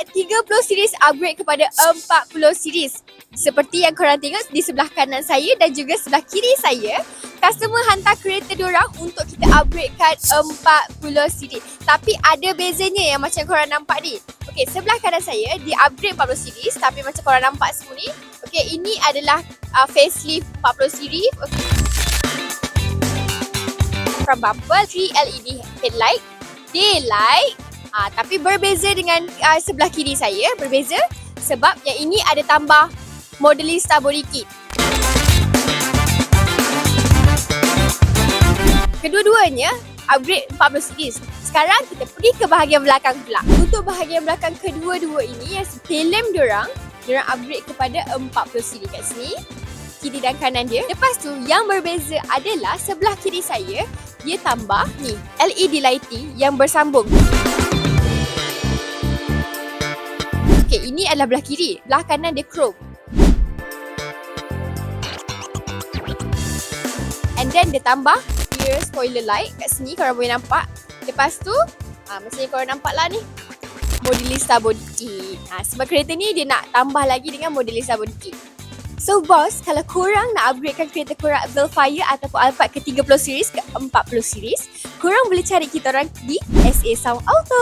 dekat 30 series upgrade kepada 40 series. Seperti yang korang tengok di sebelah kanan saya dan juga sebelah kiri saya, customer hantar kereta diorang untuk kita upgradekan 40 series. Tapi ada bezanya yang macam korang nampak ni. Okey, sebelah kanan saya di upgrade 40 series, tapi macam korang nampak semua ni. Okey, ini adalah facelift 40 series. Okay. Front bumper, 3 LED headlight, daylight. Tapi berbeza dengan sebelah kiri saya, berbeza sebab yang ini ada tambah modelista body kit. Kedua-duanya upgrade 40 series. Sekarang kita pergi ke bahagian belakang pula. Untuk bahagian belakang kedua-dua ini yang Taillamp diorang upgrade kepada 40 series kat sini, kiri dan kanan dia. Lepas tu yang berbeza adalah sebelah kiri saya dia tambah ni LED lighting yang bersambung. Okey, ini adalah belah kiri, belah kanan dia chrome. And then dia tambah rear spoiler light kat sini korang boleh nampak. Lepas tu macam ni korang nampak lah ni, modelista body kit. Sebab kereta ni dia nak tambah lagi dengan modelista body kit. So boss, kalau korang nak upgradekan kereta korang Wilayah ataupun Alphard ke 30 series ke 40 series, korang boleh cari kita orang di SA Sound Auto.